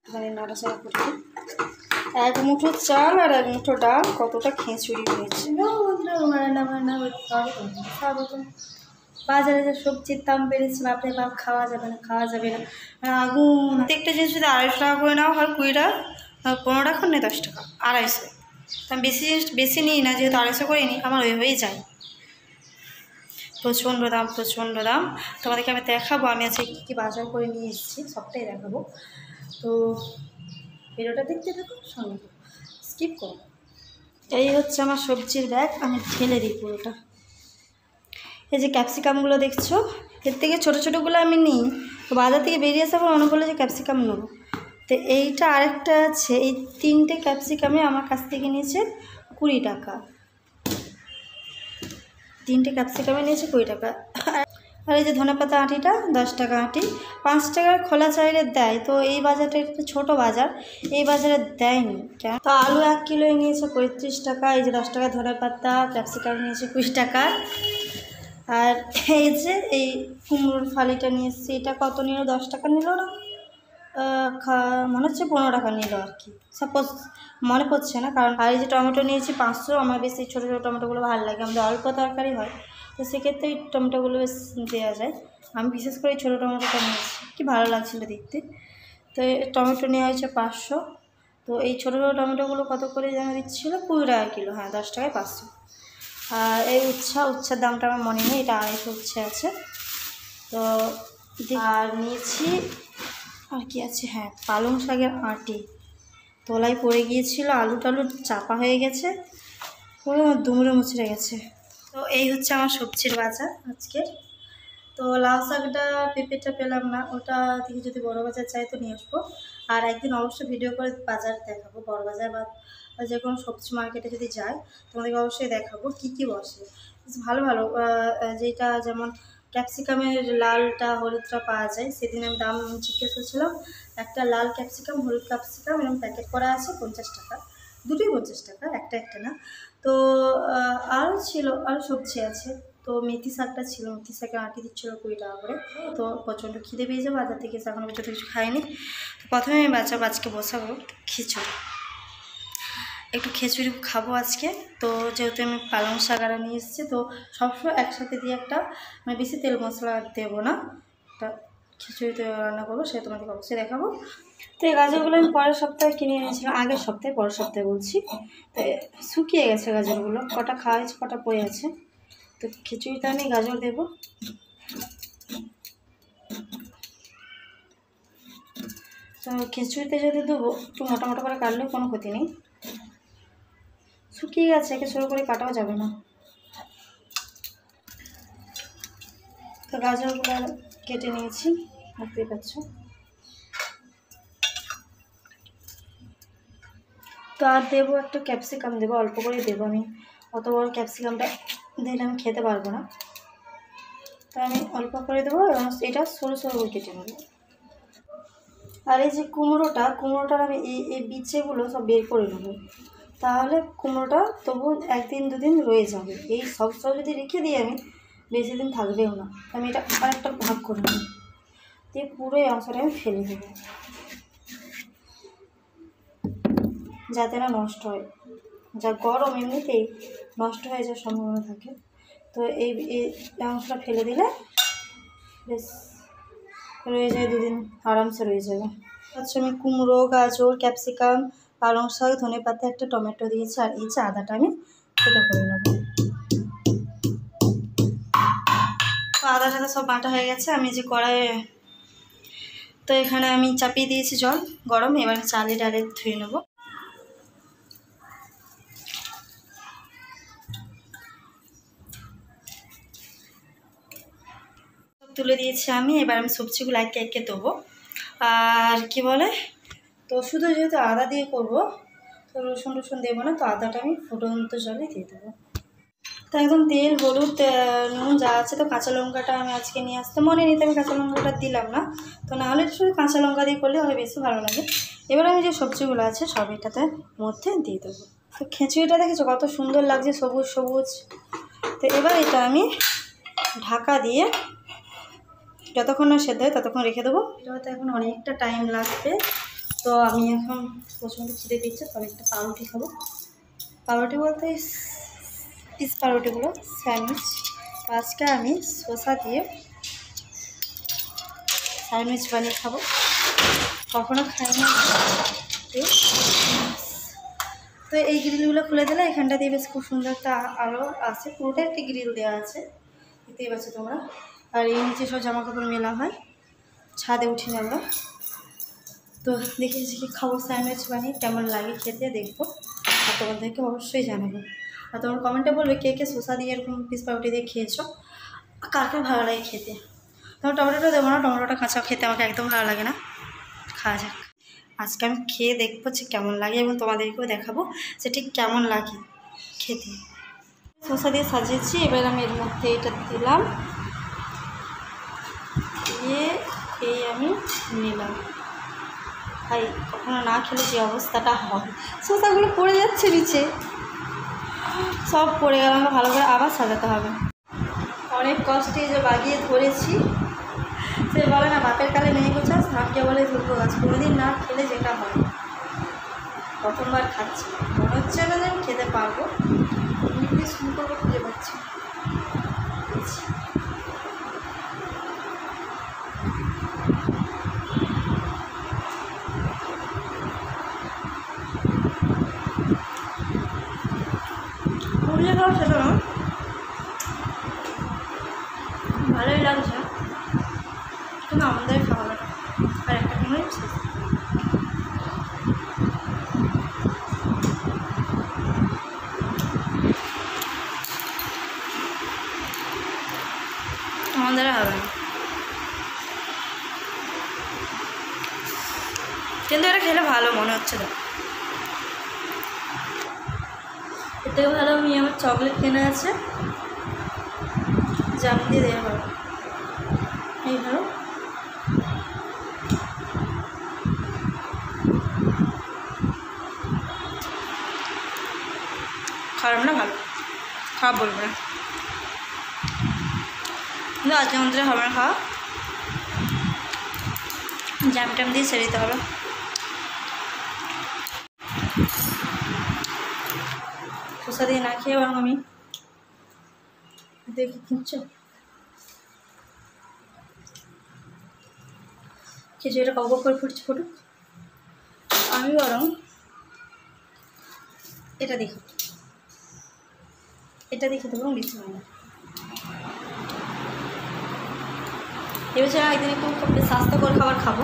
একটুখানি নাড়াচাড়া করতে। এক মুঠো চাল আর এক মুঠো ডাল, কতটা খিচুড়ি হয়েছে। বাজারে যে সবজির দাম বেড়েছে, বাপরে বাপ, খাওয়া যাবে না, খাওয়া যাবে না, আগুন। প্রত্যেকটা জিনিস যদি 250 টাকা করে নাও হয়, 20 টাকা, 15 টাকা, নেই 10 টাকা, 250। তো আমি বেশি নিই না, যেহেতু 250 করে নিই, আমার হয়ে যায়। প্রচণ্ড দাম, প্রচণ্ড দাম। তোমাদেরকে আমি দেখাবো আমি আজকে কী কী বাজার করে নিয়ে এসেছি, সবটাই দেখাবো। তো ভিডিওটা দেখতে থাকো, সঙ্গে স্কিপ করো। এই হচ্ছে আমার সবজির ব্যাগ, আমি ঢেলে দিই পুরোটা। এই যে ক্যাপসিকামগুলো দেখছো, এর থেকে ছোটো ছোটোগুলো আমি নিই। তো বাজার থেকে বেরিয়ে আসার পর মনে করলো যে ক্যাপসিকাম নেবো, তো এইটা আরেকটা আছে। এই 3টে ক্যাপসিকামে আমার কাছ থেকে নিয়েছে 20 টাকা। 3টে ক্যাপসিকামে নিয়েছে 20 টাকা। আর এই যে ধনেপাতা আঁটিটা 10 টাকা আঁটি, 5 টাকার খোলা চাইলে দেয়। তো এই বাজারটা একটু ছোটো বাজার, এই বাজারে দেয়নি কেন। তো আলু 1 কিলোয় নিয়েছে 35 টাকা। এই যে 10 টাকা ধনেপাতা, ক্যাপসিকাম নিয়েছে 20 টাকা। আর এই যে এই কুমড়োর ফালিটা নিয়ে এসেছি, এটা কত নিল, 10 টাকা নিল না, মনে হচ্ছে 15 টাকা নিল আর কি, সাপোজ মনে পড়ছে না। কারণ আর এই যে টমেটো নিয়েছি 500। আমার বেশি ছোটো ছোটো টমেটোগুলো ভালো লাগে, আমাদের অল্প তরকারি হয়, তো সেক্ষেত্রে এই টমেটোগুলো বেশ দেওয়া যায়। আমি বিশেষ করে এই ছোটো টমেটোটা নিয়েছি, কি ভালো লাগছিলো দেখতে। তো টমেটো নেওয়া হয়েছে 500। তো এই ছোটো ছোটো টমেটোগুলো কত করে যেন দিচ্ছিলো, 20 টাকা কিলো। হ্যাঁ, 10 টাকায় 500। আর এই উচ্ছের দামটা আমার মনে নেই, এটা 250 উচ্ছে আছে। তো আর নিয়েছি আর কি আছে, হ্যাঁ, পালং শাকের আঁটি তলায় পড়ে গিয়েছিল, আলু টালু চাপা হয়ে গেছে, পুরো দুমড়ে মুচড়ে গেছে। তো এই হচ্ছে আমার সবজির বাজার আজকে। তো লাউ শাকটা, পেঁপেটা পেলাম না, ওটা থেকে যদি বড় বাজার চাই তো নিয়ে আসবো। আর একদিন অবশ্যই ভিডিও করে বাজার দেখাবো, বড় বাজার বা যে কোনো সবজি মার্কেটে যদি যাই তোমাদেরকে অবশ্যই দেখাবো কী কী বসে। ভালো ভালো যেটা যেমন ক্যাপসিকামের লালটা হলুদটা পাওয়া যায়। সেদিন আমি দাম জিজ্ঞেস করছিলাম, একটা লাল ক্যাপসিকাম, হলুদ ক্যাপসিকাম এরকম প্যাকেট করা আছে 50 টাকা, দুটোই 50 টাকা, একটা না। তো আরও ছিল, আরও সবজি আছে। তো মেথি শাকটা ছিল, মেথি শাকের আঁটি দিচ্ছিলো 20 টাকা করে। তো প্রচণ্ড খিদে পেয়ে যাবো, বাজার থেকে এখনো পর্যন্ত কিছু খাইনি। তো প্রথমে আমি আজকে বসাবো খিচুড়ি, একটু খিচুড়ি খাবো আজকে। তো যেহেতু আমি পালং শাক আরা নিয়ে এসেছি, তো সবসময় একসাথে দিয়ে একটা, মানে বেশি তেল মশলা দেবো না, একটা খিচুড়িতে রান্না করবো, সেটা তোমাদেরকে অবশ্যই দেখাবো। তো এই গাজরগুলো আমি পরের সপ্তাহে কিনে এনেছিলাম, আগের সপ্তাহে, পরের সপ্তাহে বলছি। তো শুকিয়ে গেছে গাজরগুলো, কটা খাওয়া হয়েছে, কটা পড়ে আছে। তো খিচুড়িতে আমি গাজর দেবো। তো খিচুড়িতে যদি দেবো, একটু মোটা মোটা করে কাটলেও কোনো ক্ষতি নেই। শুকিয়ে গেছে, একে শুরু করে কাটাও যাবে না। তো গাজরগুলো কেটে নিয়েছি, দেখতেই পাচ্ছ। তো আর দেবো একটা ক্যাপসিকাম দেবো, অল্প করে দেবো। আমি অত বড় ক্যাপসিকামটা দিলে আমি খেতে পারবো না, তো আমি অল্প করে দেবো এবং এটা সরু সরু করে কেটে নেবো। আর এই যে কুমড়োটার আমি এই বীজগুলো সব বের করে নেবো, তাহলে কুমড়োটা তবু 1-2 দিন রয়ে যাবে। এই সব যদি রেখে দিই আমি, বেশি দিন থাকবেও না। আমি এটা আরেকটা ভাগ করে নেব, দিয়ে পুরো এই অংশটা আমি ফেলে দেবো, যাতে না নষ্ট হয়। যা গরম এমনিতেই নষ্ট হয়ে যাওয়ার সম্ভাবনা থাকে। তো এই অংশটা ফেলে দিলে বেশ রয়ে যায়, 2 দিন আরামসে রয়ে যাবে। আচ্ছা, আমি কুমড়ো, গাজর, ক্যাপসিকাম, পালং শাক, ধনেপাতা, একটা টমেটো দিয়েছি, আর এই যে আদাটা আমি কেটে করে নেব। তো আদা টাদা সব বাটা হয়ে গেছে। আমি যে কড়াইয়ে, তো এখানে আমি চাপিয়ে দিয়েছি জল গরম, এবার চালে ডালে ধুয়ে নেব। তুলে দিয়েছি আমি, এবার আমি সবজিগুলো একে একে দেবো। আর কি বলে, তো শুধু যেহেতু আদা দিয়ে করবো, তো রসুন টসুন দেবো না, তো আদাটা আমি ফুটন্ত জলে দিয়ে দেবো। তো একদম তেল, হলুদ, নুন যা আছে। তো কাঁচা লঙ্কাটা আমি আজকে নিয়ে আসতে মনে নিতে, আমি কাঁচা লঙ্কাটা দিলাম না। তো নাহলে শুধু কাঁচা লঙ্কা দিয়ে করলে হয় বেশি ভালো লাগে। এবার আমি যে সবজিগুলো আছে সব এটাতে মধ্যে দিয়ে দেবো। তো খিচুড়িটা দেখেছো কত সুন্দর লাগছে, সবুজ সবুজ। তো এবার এটা আমি ঢাকা দিয়ে যতক্ষণ না সেদ্ধ হয় ততক্ষণ রেখে দেবো। এটা হয়তো এখন অনেকটা টাইম লাগবে। তো তো আমি এখন প্রচণ্ড খিদে পেয়েছে, তো আমি একটা পাউরুটি খাবো। পাউরুটি বলতে পিস পাউরুটিগুলো স্যান্ডউইচ। আজকে আমি শসা দিয়ে স্যান্ডউইচ বানিয়ে খাবো, কখনো খাইনি। তো এই গ্রিলগুলো খুলে দিলে এখানটা দিয়ে বেশ খুব সুন্দর একটা আলো আছে, পুরোটা একটি গ্রিল দেওয়া আছে, দেখতেই পাচ্ছ তোমরা। আর এই নিচে সব জামা কাপড় মেলা হয়, ছাদে উঠি না আমরা। তো দেখি কি খাবো, স্যান্ডউইচ বানিয়ে কেমন লাগে খেতে দেখবো, আর তোমাদেরকে অবশ্যই জানাবো। আর তোমার কমেন্টে বলবে কে কে শসা দিয়ে এরকম পিস পাউরুটি দিয়ে খেয়েছো, কাকে ভালো লাগে খেতে। তোমার টমেটোটা দেবো না, টমেটোটা কাঁচা খেতে আমাকে একদম ভালো লাগে না। খাওয়া যাক, আজকে আমি খেয়ে দেখবো যে কেমন লাগে এবং তোমাদেরকেও দেখাবো যে ঠিক কেমন লাগে খেতে। শসা দিয়ে সাজিয়েছি, এবার আমি এর মধ্যে এটা দিলাম, দিয়ে এই আমি নিলাম। ভাই কখনো না খেলে যে অবস্থাটা হয়, শসাগুলো পড়ে যাচ্ছে নিচে, সব পড়ে গেল, আমাকে ভালো করে আবার সাজাতে হবে। অনেক কষ্টে যে বাগিয়ে ধরেছি, সে বলে না বাপের কালে নেই গোছাস, ভাগ্যে বলে ধরবো গাছ। কোনোদিন না খেলে যেটা হয়, প্রথমবার খাচ্ছি, মনে হচ্ছে না যে আমি খেতে পারবো, এমনি শুরু করবো খুঁজে পাচ্ছি। পুড়িয়ে খাওয়া সেটা না, ভালোই লাগছে, কিন্তু আমাদের খাওয়াটা আর একটা কিনে আমাদের হবে না, কিন্তু এটা খেলে ভালো মনে হচ্ছে। তো এতে ভালো আমি আমার চকলেট কেনা আছে, জাম দিয়ে দেওয়া ভালো, এই ভালো। খারাপ না, ভালো, খারাপ বলবো না, কিন্তু আজকে আমাদের হবে না খাওয়া, জ্যাম ট্যাম দিয়ে ছেড়ে দিতে হবে। শসা দিয়ে না খেয়ে বরং আমি দেখি কিনছো খিচুড়িটা কব করে ফুটছে, ফুটুক, আমি বরং এটা দেখো, এটা দেখে দেবো বেশি ভালো। এবছর একদিন একটু স্বাস্থ্যকর খাবার খাবো,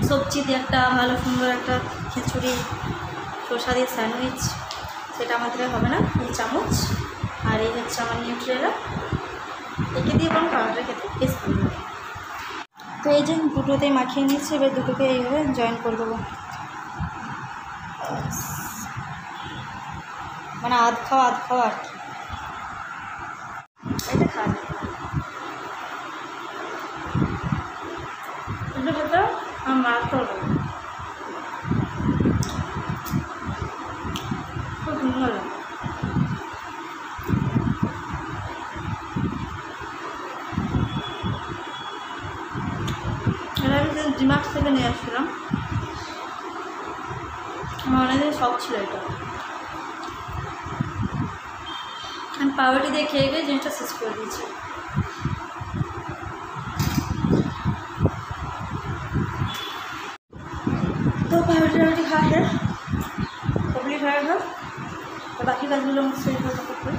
সবজি দিয়ে একটা ভালো সুন্দর একটা খিচুড়ি, শসা দিয়ে স্যান্ডউইচ, সেটা আমাদের হবে না। এই চামচ আর এই হচ্ছে আমার নিউট্রেলা, একে দিয়ে বরং খাবারটা খেতে বেশ ভালো লাগে। তো এই যে দুটোতেই মাখিয়ে নিচ্ছি, এবার দুটোকে এইভাবে জয়েন করে দেবো, মানে আধ খাওয়া আর কি, এটা খাওয়া এটা খেতে আমার মারাত্মক লাগে, খুব সুন্দর লাগে। এটা আমি ডিমার্ট থেকে নিয়ে আসছিলাম, আমার অনেকদিন শখ ছিল এটা, আমি পাউরুটি দিয়ে খেয়ে গিয়ে জিনিসটা শেষ করে দিয়েছি। তো পাউরুটি খাওয়া শেষ, কমপ্লিট হয়ে গেল। তো বাকি কাজগুলো আমার সেই করতে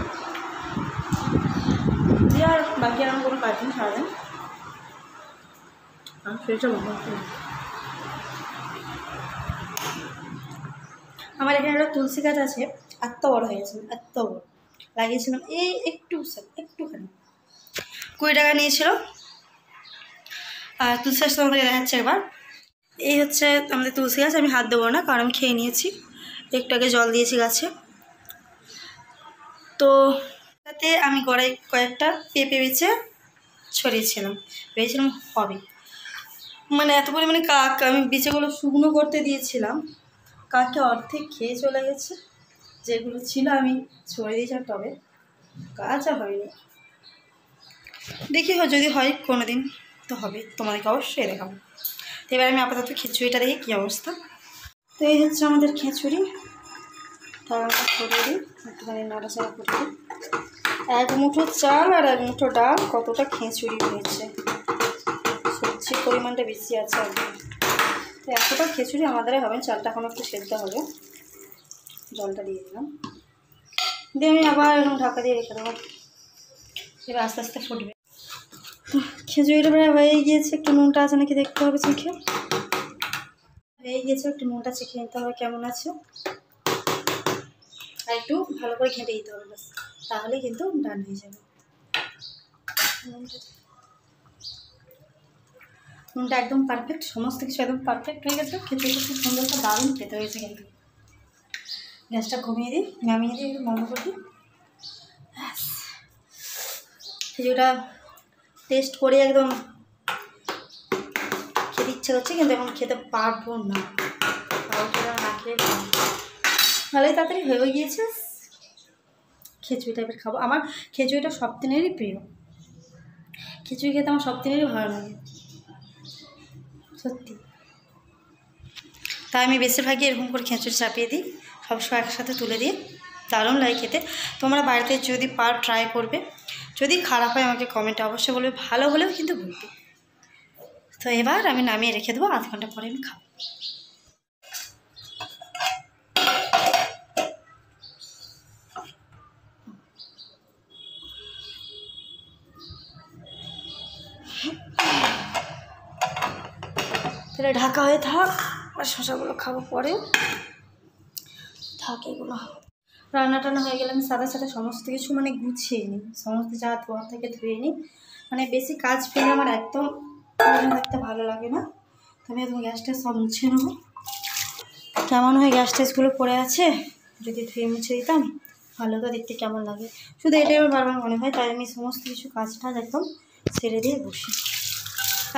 দিয়ে, আর বাকি আর কোনো কাজ নেই সারাদিন, আর সেটা আমার এখানে একটা তুলসী গাছ আছে, এত বড় হয়ে গেছে, এত বড় লাগিয়েছিলাম, এই একটুখানি 20 টাকা নিয়েছিল। আর তুলসী গাছটা আমাদের দেখাচ্ছে একবার, এই হচ্ছে আমাদের তুলসী গাছ, আমি হাত দেবো না কারণ আমি খেয়ে নিয়েছি, একটু আগে জল দিয়েছি গাছে। তো তাতে আমি গড়াই কয়েকটা পেঁপে বেছে ছড়িয়েছিলাম, ভেবেছিলাম হবে, মানে এত পরিমাণে কাক, আমি বিচেগুলো শুকনো করতে দিয়েছিলাম, কাকে অর্ধেক খেয়ে চলে গেছে, যেগুলো ছিল আমি ছড়িয়ে দিয়েছিলাম টবে, গাছ আর হয়নি। দেখি যদি হয় কোনো দিন, তো হবে, তোমাদেরকে অবশ্যই দেখাবো। তো এবার আমি আপাতত খিচুড়িটা দেখি কী অবস্থা। তো এই হচ্ছে আমাদের খিচুড়ি, তাওয়াটা করে দিই, একটুখানি নাড়াচাড়া করে দিই। 1 মুঠো চাল আর 1 মুঠো ডাল, কতটা খিচুড়ি হয়েছে, সবজির পরিমাণটা বেশি আছে একদম। তো এতটা খিচুড়ি আমাদের হবে, চালটা এখন একটু সেদ্ধ হবে। জলটা দিয়ে দিলাম, দিয়ে আমি আবার এরকম ঢাকা দিয়ে রেখে দেবো, এবার আস্তে আস্তে ফুটবে। তো খিচুড়িটা প্রায় হয়ে গিয়েছে, একটু নুনটা আছে নাকি দেখতে হবে চেখে। হয়ে গিয়েছে, একটু নুনটা চেখে নিতে হবে কেমন আছে, আর একটু ভালো করে ঘেঁটে দিতে হবে, ব্যাস তাহলেই কিন্তু ডান হয়ে যাবে। নুনটা একদম পারফেক্ট, সমস্ত কিছু একদম পারফেক্ট হয়ে গেছে। খিচুড়িটা খুব সুন্দর, দারুণ খেতে হয়েছে কিন্তু। গ্যাসটা কমিয়ে দিই, নামিয়ে দিই, বন্ধ করে দিই। খিচুড়িটা টেস্ট করে একদম খেতে ইচ্ছে করছে, কিন্তু এখন খেতে পারবো না, না খেয়ে ভালোই তাড়াতাড়ি হয়ে গিয়েছে। খিচুড়ি টাইপের খাবো, আমার খিচুড়িটা সব দিনেরই প্রিয়। খিচুড়ি খেতে আমার সব দিনেরই ভালো লাগে সত্যি, তাই আমি বেশিরভাগই এরকম করে খিচুড়ি চাপিয়ে দিই, সবসময় একসাথে তুলে দিই, দারুণ লাগে খেতে। তোমরা বাড়িতে যদি পার ট্রাই করবে, যদি খারাপ হয় আমাকে কমেন্টে অবশ্যই বলবে, ভালো হলেও কিন্তু বলবে। তো এবার আমি নামিয়ে রেখে দেবো, আধ ঘন্টা পরে আমি খাবো। তাহলে ঢাকা হয়ে থাক, আর শসাগুলো খাবো পরে, থাক এগুলো। রান্না টান্না হয়ে গেলে আমি সাথে সাথে সমস্ত কিছু মানে গুছিয়ে নিই, সমস্ত যা ধোয়া থেকে ধুয়ে নিই, মানে বেশি কাজ ফেলে আমার একদম থাকতে ভালো লাগে না। আমি একদম গ্যাসটা সব মুছে নেবো। কেমন হয় গ্যাস টেসগুলো পড়ে আছে, যদি ধুয়ে মুছে দিতাম ভালো তো দেখতে কেমন লাগে, শুধু এটাই আমার বারবার মনে হয়। তাই আমি সমস্ত কিছু কাজ টাজ একদম ছেড়ে দিয়ে বসি,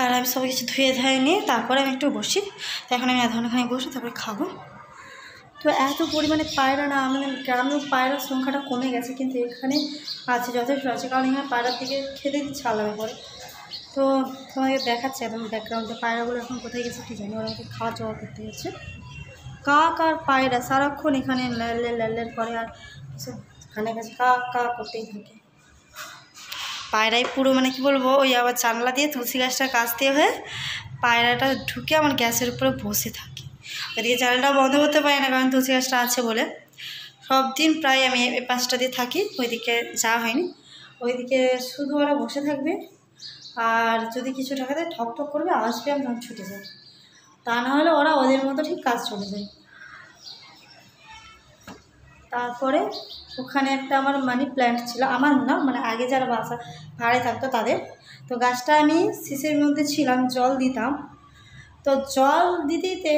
আর আমি সব কিছু ধুয়ে ধুয়ে নিয়ে তারপরে আমি একটু বসি। তো এখন আমি আধ ঘন্টাখানি বসি, তারপরে খাবো। তো এত পরিমাণে পায়রা না, আমাদের গ্রামেও পায়রার সংখ্যাটা কমে গেছে, কিন্তু এখানে আছে, যথেষ্ট আছে, কারণ এখানে পায়রার দিকে খেতে দিচ্ছে আলাদা করে। তো তোমাকে দেখাচ্ছে একদম ব্যাকগ্রাউন্ডে পায়রাগুলো এখন কোথায় গেছে কি জানি, ওরা আমাকে খাওয়া চাওয়া করতে গেছে। কাক আর পায়রা সারাক্ষণ এখানে ল্যালের করে, আর এখানে কাছে কাক কাক করতেই থাকে। পায়রাই পুরো মানে কি বলবো, ওই আবার জানলা দিয়ে তুলসী গাছটার কাছ দিয়ে হয়ে পায়রাটা ঢুকে আমার গ্যাসের উপরে বসে থাকে। ওইদিকে জানলাটাও বন্ধ করতে পারি না, কারণ তুলসী গাছটা আছে বলে। সব দিন প্রায় আমি এই পাশটা দিয়ে থাকি, ওইদিকে যাওয়া হয়নি। ওইদিকে শুধু ওরা বসে থাকবে, আর যদি কিছু ঢাকাতে ঠক ঠক করবে, আওয়াজ পেয়ে আমি তখন ছুটে যাই, তা না হলে ওরা ওদের মতো ঠিক কাজ চলে যায়। তারপরে ওখানে একটা আমার মানি প্ল্যান্ট ছিল, আমার না মানে আগে যারা বাসা ভাড়ায় থাকতো তাদের। তো গাছটা আমি শীষের মধ্যে ছিলাম, জল দিতাম। তো জল দিতে দিতে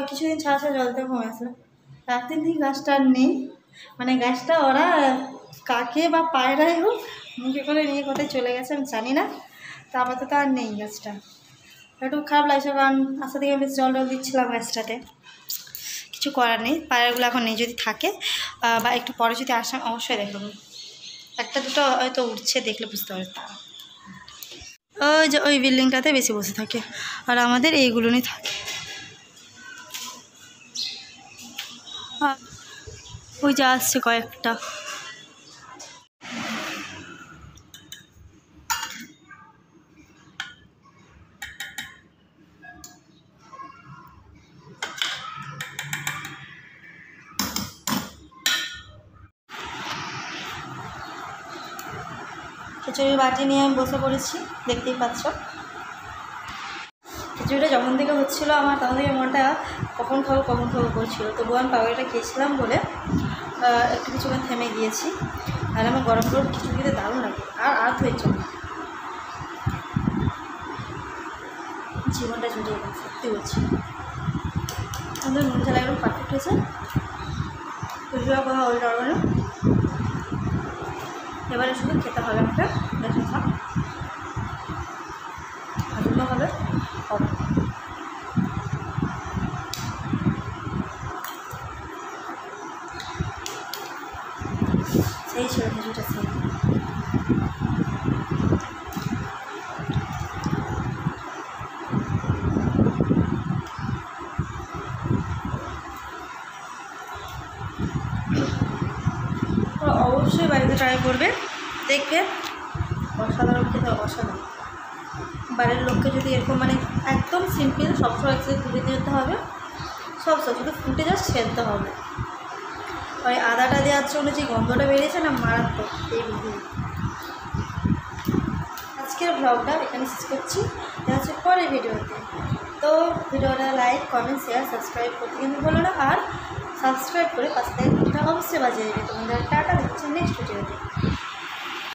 কিছুদিন ছাড়া ছাড়া জল দিতে কমে আসলাম, একদিন থেকে গাছটা আর নেই। মানে গাছটা ওরা কাকে বা পায়রাই হোক মুখে করে নিয়ে কোথায় চলে গেছে আমি জানি না। তো আপাতত আর নেই গাছটা, একটু খারাপ লাগছে, কারণ আস্তে থেকে বেশ জল দিচ্ছিলাম গাছটাতে। কিছু করার নেই, পায়রাগুলো এখন নেই, যদি থাকে বা একটু পরে যদি আসে অবশ্যই দেখলাম, একটা দুটো হয়তো উঠছে, দেখলে বুঝতে পারবে। ওই যে ওই বিল্ডিংটাতে বেশি বসে থাকে, আর আমাদের এইগুলো নিয়ে থাকে। ওই যে আসছে কয়েকটা। খিচুড়ির বাটি নিয়ে আমি বসে পড়েছি, দেখতেই পাচ্ছ। খিচুড়িটা যখন থেকে হচ্ছিলো আমার, তখন থেকে মনটা কখন খাবো করছিল। তবুও আমি পাউরিটা খেয়েছিলাম বলে একটু কিছুক্ষণ থেমে গিয়েছি। আর আমার গরম গরম খিচুড়ি খেতে দারুণ লাগে, আর হয়েছে জীবনটা জুড়ে গেছে, সত্যি বলছি। আমাদের নুন ঝাল একদম পারফেক্ট হয়েছে, কুচবিড়া কোথাও ওই ডরবে না। এবারে শুধু খেতে হবে, একটা বেশি খাপ ভাজুনো হবে, সেই ছিল খিচুড়িটা, সেই। ট্রাই করবে, দেখবে অসাধারণ খেতে, অসাধারণ। বাড়ির লোককে যদি এরকম মানে একদম সিম্পল, সবসময় একসাথে তুলে দিতে হবে, সব শুধু ফুটে জাস্ট খেলতে হবে। ওই আদাটা দেওয়ার জন্য যে গন্ধটা বেরিয়েছে না, মারাত্মক। এই ভিডিও আজকের ব্লগটা এখানে শেষ করছি, দেখা হচ্ছে পরের ভিডিওতে। তো ভিডিওটা লাইক, কমেন্ট, শেয়ার, সাবস্ক্রাইব করতে কিন্তু বলো না, আর সাবস্ক্রাইব করে পাশে থেকে ঘন্টা অবশ্যই বাজিয়ে দেবে। তোমাদের টাটা, দিচ্ছে নেক্সট ভিডিওতে।